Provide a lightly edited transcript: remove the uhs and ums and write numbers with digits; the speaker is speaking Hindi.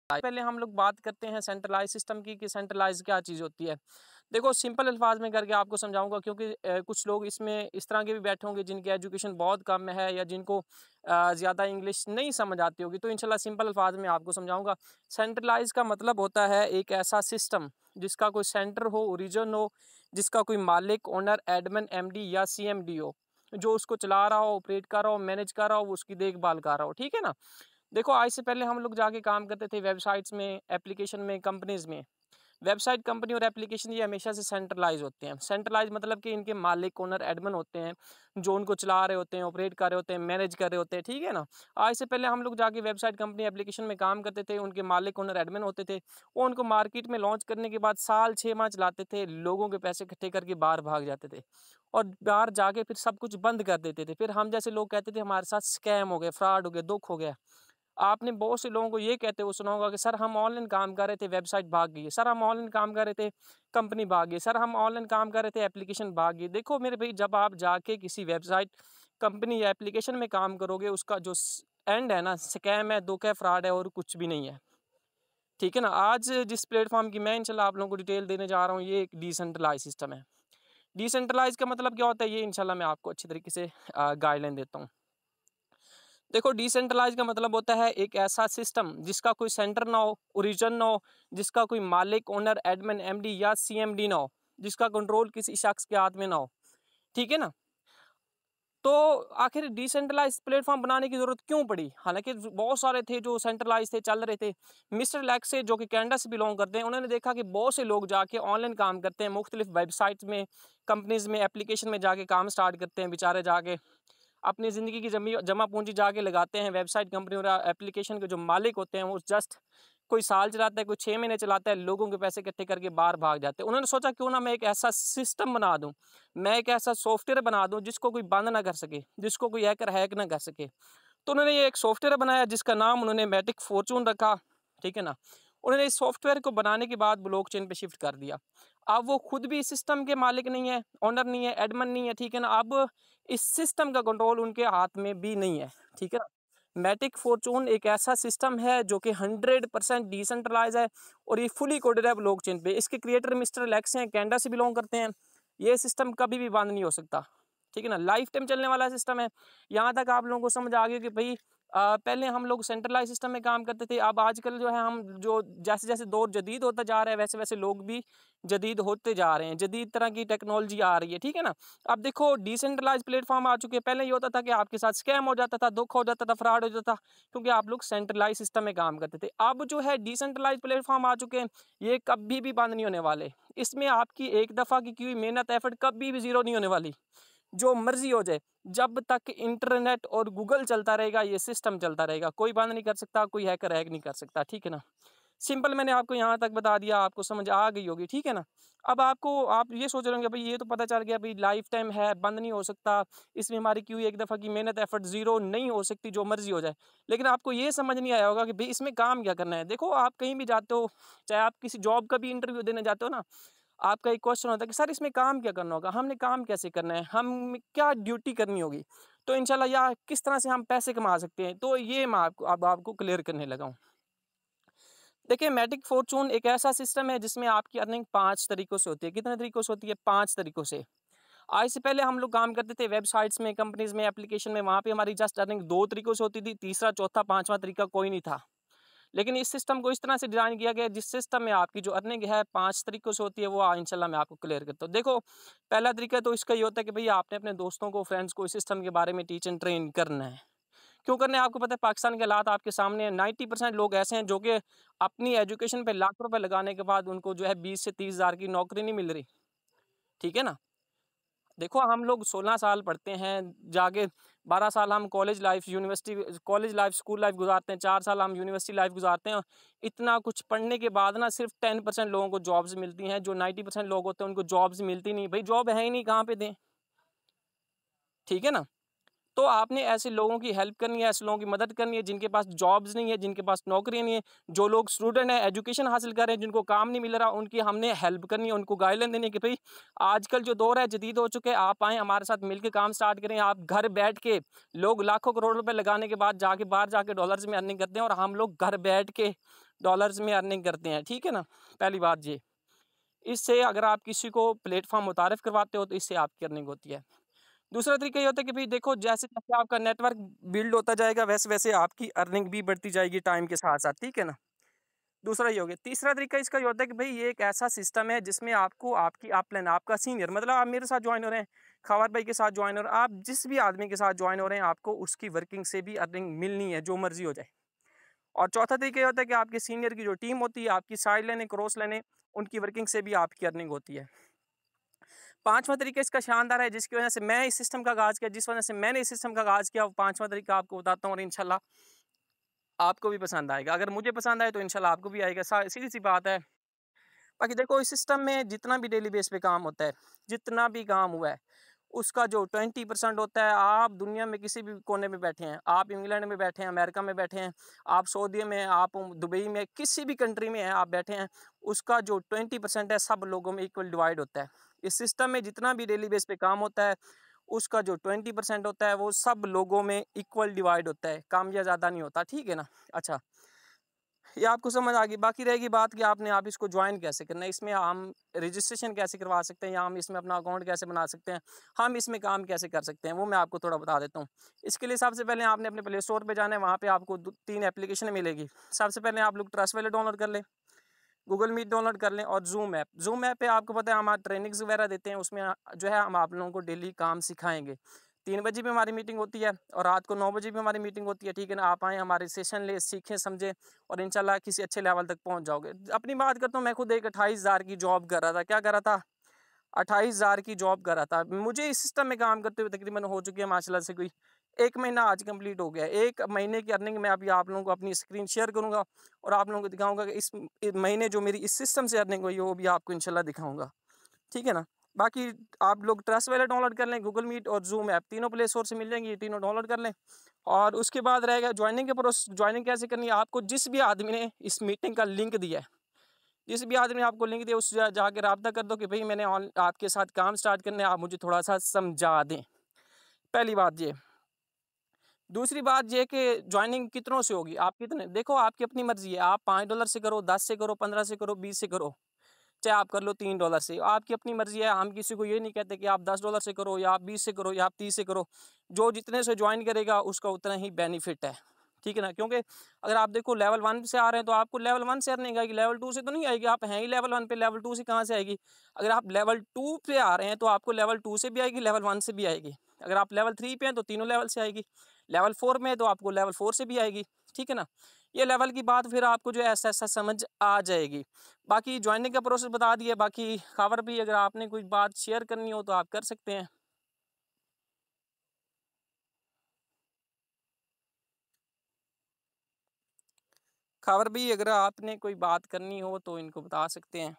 पहले हम लोग बात करते हैं सेंट्रलाइज सिस्टम की कि सेंट्रलाइज क्या चीज़ होती है। देखो सिंपल अल्फाज में करके आपको समझाऊंगा, क्योंकि कुछ लोग इसमें इस तरह के भी बैठे होंगे जिनकी एजुकेशन बहुत कम है या जिनको ज़्यादा इंग्लिश नहीं समझ आती होगी, तो इंशाल्लाह सिंपल अल्फाज में आपको समझाऊंगा। सेंट्रलाइज का मतलब होता है एक ऐसा सिस्टम जिसका कोई सेंटर हो, ओरिजिन हो, जिसका कोई मालिक, ओनर, एडमिन, एमडी या सीएमडी हो, जो उसको चला रहा हो, ऑपरेट कर रहा हो, मैनेज कर रहा हो, उसकी देखभाल कर रहा हो। ठीक है ना। देखो आज से पहले हम लोग जाके काम करते थे वेबसाइट्स में, एप्लीकेशन में, कंपनीज में। वेबसाइट, कंपनी और एप्लीकेशन ये हमेशा से सेंट्रलाइज होते हैं। सेंट्रलाइज मतलब कि इनके मालिक, ओनर, एडमिन होते हैं जो उनको चला रहे होते हैं, ऑपरेट कर रहे होते हैं, मैनेज कर रहे होते हैं। ठीक है ना। आज से पहले हम लोग जाके वेबसाइट, कंपनी, एप्लीकेशन में काम करते थे, उनके मालिक, ओनर, एडमिन होते थे। वो उनको मार्केट में लॉन्च करने के बाद साल 6 माह चलाते थे, लोगों के पैसे इकट्ठे करके बाहर भाग जाते थे और बाहर जाके फिर सब कुछ बंद कर देते थे। फिर हम जैसे लोग कहते थे हमारे साथ स्कैम हो गया, फ्रॉड हो गया, दुख हो गया। आपने बहुत से लोगों को ये कहते हुए सुना होगा कि सर हम ऑनलाइन काम कर रहे थे, वेबसाइट भाग गई है। सर हम ऑनलाइन काम कर रहे थे, कंपनी भाग गई। सर हम ऑनलाइन काम कर रहे थे, एप्लीकेशन भाग गई। देखो मेरे भाई, जब आप जाके किसी वेबसाइट, कंपनी या एप्लीकेशन में काम करोगे, उसका जो एंड है ना, स्कैम है, धोखा है, फ्रॉड है और कुछ भी नहीं है। ठीक है ना। आज जिस प्लेटफॉर्म की मैं इंशाल्लाह आप लोगों को डिटेल देने जा रहा हूँ, ये एक डिसेंट्रलाइज सिस्टम है। डिसेंट्रलाइज का मतलब क्या होता है, ये इंशाल्लाह मैं आपको अच्छी तरीके से गाइडलाइन देता हूँ। देखो डिसेंट्रलाइज का मतलब होता है एक ऐसा सिस्टम जिसका कोई सेंटर ना हो, ओरिजिन ना हो, जिसका कोई मालिक, ओनर, एडमिन, एमडी या सीएमडी ना हो, जिसका कंट्रोल किसी शख्स के हाथ में ना हो। ठीक है ना। तो आखिर डिसेंट्रलाइज प्लेटफॉर्म बनाने की जरूरत क्यों पड़ी? हालांकि बहुत सारे थे जो सेंट्रलाइज थे, चल रहे थे। मिस्टर लैक्स से, जो कि कनाडा से बिलोंग करते हैं, उन्होंने देखा कि बहुत से लोग जाके ऑनलाइन काम करते हैं, मुख्तलिफ वेबसाइट्स में, कंपनीज में, एप्लीकेशन में जाके काम स्टार्ट करते हैं। बेचारे जाके अपनी ज़िंदगी की जमा पूंजी जाके लगाते हैं। वेबसाइट, कंपनी और एप्लीकेशन के जो मालिक होते हैं वो जस्ट कोई साल चलाता है, कोई 6 महीने चलाता है, लोगों के पैसे इकट्ठे करके बाहर भाग जाते हैं। उन्होंने सोचा क्यों ना मैं एक ऐसा सिस्टम बना दूं, मैं एक ऐसा सॉफ्टवेयर बना दूं जिसको कोई बंद ना कर सके, जिसको कोई हैकर हैक ना कर सके। तो उन्होंने ये एक सॉफ्टवेयर बनाया जिसका नाम उन्होंने मैटिक फॉर्चून रखा। ठीक है ना। उन्होंने इस सॉफ्टवेयर को बनाने के बाद ब्लॉकचेन पे शिफ्ट कर दिया। अब वो खुद भी इस सिस्टम के मालिक नहीं है, ओनर नहीं है, एडमिन नहीं है। ठीक है ना। अब इस सिस्टम का कंट्रोल उनके हाथ में भी नहीं है। ठीक है ना। मैटिक फॉर्चून एक ऐसा सिस्टम है जो कि 100% डिसेंट्रलाइज है और ये फुली कोडेड है ब्लॉकचेन पे। इसके क्रिएटर मिस्टर लेक्स हैं, कनाडा से बिलोंग करते हैं। ये सिस्टम कभी भी बंद नहीं हो सकता। ठीक है ना। लाइफ टाइम चलने वाला सिस्टम है। यहाँ तक आप लोगों को समझ आ गई कि भाई पहले हम लोग सेंट्रलाइज सिस्टम में काम करते थे। अब आजकल जो है हम जो जैसे जैसे दौर जदीद होता जा रहा है, वैसे वैसे लोग भी जदीद होते जा रहे हैं। जदीद तरह की टेक्नोलॉजी आ रही है। ठीक है ना। अब देखो डिसेंट्रलाइज प्लेटफॉर्म आ चुके हैं। पहले ये होता था कि आपके साथ स्कैम हो जाता था, दुख हो जाता था, फ्रॉड हो जाता था, क्योंकि आप लोग सेंट्रलाइज सिस्टम में काम करते थे। अब जो है डिसेंट्रलाइज प्लेटफॉर्म आ चुके हैं, ये कभी भी बंद नहीं होने वाले। इसमें आपकी एक दफ़ा की हुई मेहनत, एफर्ट कभी भी जीरो नहीं होने वाली। जो मर्जी हो जाए, जब तक इंटरनेट और गूगल चलता रहेगा, ये सिस्टम चलता रहेगा। कोई बंद नहीं कर सकता, कोई हैकर हैक नहीं कर सकता। ठीक है ना। सिंपल मैंने आपको यहाँ तक बता दिया, आपको समझ आ गई होगी। ठीक है ना। अब आप ये सोच रहे होंगे भाई ये तो पता चल गया, भाई लाइफ टाइम है, बंद नहीं हो सकता, इसमें हमारी की हुई एक दफ़ा की मेहनत, एफर्ट जीरो नहीं हो सकती, जो मर्जी हो जाए। लेकिन आपको ये समझ नहीं आया होगा कि भाई इसमें काम क्या करना है। देखो आप कहीं भी जाते हो, चाहे आप किसी जॉब का भी इंटरव्यू देने जाते हो ना, आपका एक क्वेश्चन होता है कि सर इसमें काम क्या करना होगा, हमने काम कैसे करना है, हम क्या ड्यूटी करनी होगी, तो इंशाल्लाह या किस तरह से हम पैसे कमा सकते हैं। तो ये मैं आपको अब आपको क्लियर करने लगा हूँ। देखिए मैटिक फॉर्चून एक ऐसा सिस्टम है जिसमें आपकी अर्निंग 5 तरीकों से होती है। कितने तरीकों से होती है? 5 तरीकों से। आज से पहले हम लोग काम करते थे वेबसाइट्स में, कंपनीज में, एप्लीकेशन में, वहाँ पे हमारी जस्ट अर्निंग 2 तरीकों से होती थी। तीसरा, चौथा, पांचवा तरीका कोई नहीं था। लेकिन इस सिस्टम को इस तरह से डिज़ाइन किया गया है जिस सिस्टम में आपकी जो अर्निंग है 5 तरीकों से होती है, वो इंशाल्लाह मैं आपको क्लियर करता हूँ। देखो पहला तरीका तो इसका ये होता है कि भई आपने अपने दोस्तों को, फ्रेंड्स को इस सिस्टम के बारे में टीच एंड ट्रेन करना है। क्यों करना है? आपको पता है पाकिस्तान के हालात आपके सामने हैं। 90% लोग ऐसे हैं जो कि अपनी एजुकेशन पे लाख रुपए लगाने के बाद उनको जो है 20 से 30 हज़ार की नौकरी नहीं मिल रही। ठीक है ना? देखो हम लोग 16 साल पढ़ते हैं, जाके 12 साल हम कॉलेज लाइफ, स्कूल लाइफ गुजारते हैं, 4 साल हम यूनिवर्सिटी लाइफ गुजारते हैं। इतना कुछ पढ़ने के बाद ना सिर्फ 10% लोगों को जॉब्स मिलती हैं। जो 90% लोग होते हैं उनको जॉब्स मिलती नहीं। भाई जॉब है ही नहीं, कहाँ पे दें? ठीक है ना। तो आपने ऐसे लोगों की हेल्प करनी है, ऐसे लोगों की मदद करनी है जिनके पास जॉब्स नहीं है, जिनके पास नौकरियाँ नहीं है, जो लोग स्टूडेंट हैं, एजुकेशन हासिल कर रहे हैं, जिनको काम नहीं मिल रहा, उनकी हमने हेल्प करनी है, उनको गाइडलाइन देनी है कि भई आजकल जो दौर है जदीद हो चुके हैं, आप आएँ हमारे साथ मिलके काम स्टार्ट करें। आप घर बैठ के लोग लाखों करोड़ रुपए लगाने के बाद जाके बाहर जाके डॉलर्स में अर्निंग करते हैं और हम लोग घर बैठ के डॉलर्स में अर्निंग करते हैं, ठीक है ना? पहली बात ये। इससे अगर आप किसी को प्लेटफ़ॉर्म मुतारिफ़ करवाते हो तो इससे आपकी अर्निंग होती है। दूसरा तरीका ये होता है कि भई देखो जैसे-जैसे आपका नेटवर्क बिल्ड होता जाएगा वैसे-वैसे आपकी अर्निंग भी बढ़ती जाएगी टाइम के साथ-साथ, ठीक है ना? दूसरा ये हो गया। तीसरा तरीका इसका ये होता है कि भई ये एक ऐसा सिस्टम है जिसमें आपको आपकी अपलाइन आपका सीनियर मतलब आप मेरे साथ जॉइन हो रहे हैं, खवार भाई के साथ जॉइन हो रहे हैं, आप जिस भी आदमी के साथ जॉइन हो रहे हैं आपको उसकी वर्किंग से भी अर्निंग मिलनी है, जो मर्ज़ी हो जाए। और चौथा तरीका ये होता है कि आपके सीनियर की जो टीम होती है, आपकी साइड लाइनें, क्रॉस लाइनें, उनकी वर्किंग से भी आपकी अर्निंग होती है। पाँचवाँ तरीका इसका शानदार है जिसकी वज़ह से मैं इस सिस्टम का आगाज़ किया, जिस वज़ह से मैंने इस सिस्टम का आगाज़ किया, वो पाँचवाँ तरीका आपको बताता हूँ और इंशाल्लाह आपको भी पसंद आएगा। अगर मुझे पसंद आए तो इंशाल्लाह आपको भी आएगा, सा सीधी-सी बात है। बाकी देखो इस सिस्टम में जितना भी डेली बेस पे काम होता है, जितना भी काम हुआ है, उसका जो 20% होता है, आप दुनिया में किसी भी कोने में बैठे हैं, आप इंग्लैंड में बैठे हैं, अमेरिका में बैठे हैं, आप सऊदी में, आप दुबई में, किसी भी कंट्री में हैं आप बैठे हैं, उसका जो 20% है सब लोगों में इक्वल डिवाइड होता है। इस सिस्टम में जितना भी डेली बेस पे काम होता है, उसका जो 20% होता है वो सब लोगों में इक्वल डिवाइड होता है, कम या ज़्यादा नहीं होता, ठीक है ना? अच्छा। ये आपको समझ आ गई। बाकी रहेगी बात कि आप इसको जॉइन कैसे करना है, इसमें हम रजिस्ट्रेशन कैसे करवा सकते हैं या हम इसमें अपना अकाउंट कैसे बना सकते हैं, हम इसमें काम कैसे कर सकते हैं, वो मैं आपको थोड़ा बता देता हूँ। इसके लिए सबसे पहले आपने अपने प्ले स्टोर पे जाना है, वहाँ पे आपको 3 एप्लीकेशन मिलेगी। सबसे पहले आप लोग ट्रस्ट वैलेट डाउनलोड कर लें, गूगल मीट डाउनलोड कर लें और ज़ूम ऐप। ज़ूम ऐप पे आपको पता है हम ट्रेनिंग्स वगैरह देते हैं, उसमें जो है हम आप लोगों को डेली काम सिखाएँगे। 3 बजे भी हमारी मीटिंग होती है और रात को 9 बजे भी हमारी मीटिंग होती है, ठीक है ना? आप आएँ हमारे सेशन लें, सीखें, समझें और इंशाल्लाह किसी अच्छे लेवल तक पहुँच जाओगे। अपनी बात करता हूँ, मैं खुद एक 28,000 की जॉब कर रहा था। क्या कर रहा था? 28,000 की जॉब कर रहा था। मुझे इस सिस्टम में काम करते हुए तकरीबन हो चुकी है माशाल्लाह से कोई 1 महीना आज कंप्लीट हो गया है। 1 महीने की अर्निंग मैं अभी आप लोगों को अपनी स्क्रीन शेयर करूँगा और आप लोगों को दिखाऊँगा कि इस महीने जो मेरी इस सिस्टम से अर्निंग हुई है, वो भी आपको इंशाल्लाह दिखाऊँगा। ठीक है ना? बाकी आप लोग ट्रस्ट वैलेट डाउनलोड कर लें, गूगल मीट और ज़ूम ऐप तीनों प्ले स्टोर से मिल जाएँगी, ये तीनों डाउनलोड कर लें। और उसके बाद रहेगा जॉइनिंग के जॉइनिंग कैसे करनी है, आपको जिस भी आदमी ने इस मीटिंग का लिंक दिया है, जिस भी आदमी ने आपको लिंक दिया उससे जाके राब्ता कर दो कि भई मैंने ऑन आपके साथ काम स्टार्ट करना है, आप मुझे थोड़ा-सा समझा दें। पहली बात ये। दूसरी बात ये कि जॉइनिंग कितनों से होगी, आप कितने देखो आपकी अपनी मर्ज़ी है, आप $5 से करो, 10 से करो, 15 से करो, 20 से करो, चाहे आप कर लो $3 से, आपकी अपनी मर्ज़ी है। हम किसी को ये नहीं कहते कि आप $10 से करो या आप 20 से करो या आप 30 से करो। जो जितने से जॉइन करेगा उसका उतना ही बेनिफिट है। ठीक है ना? क्योंकि अगर आप देखो लेवल 1 से आ रहे हैं तो आपको लेवल 1 से अर्निंग आएगी, लेवल 2 से तो नहीं आएगी। आप हैं ही लेवल 1 पे, लेवल 2 से कहाँ से आएगी? अगर आप लेवल 2 पे आ रहे हैं तो आपको लेवल 2 से भी आएगी, लेवल 1 से भी आएगी। अगर आप लेवल 3 पे हैं तो तीनों लेवल से आएगी। लेवल 4 में है तो आपको लेवल 4 से भी आएगी। ठीक है ना? ये लेवल की बात फिर आपको जो है ऐसा-ऐसा समझ आ जाएगी। बाकी जॉइनिंग का प्रोसेस बता दिया, बाकी खबर भी अगर आपने कोई बात शेयर करनी हो तो आप कर सकते हैं। खबर भी अगर आपने कोई बात करनी हो तो इनको बता सकते हैं।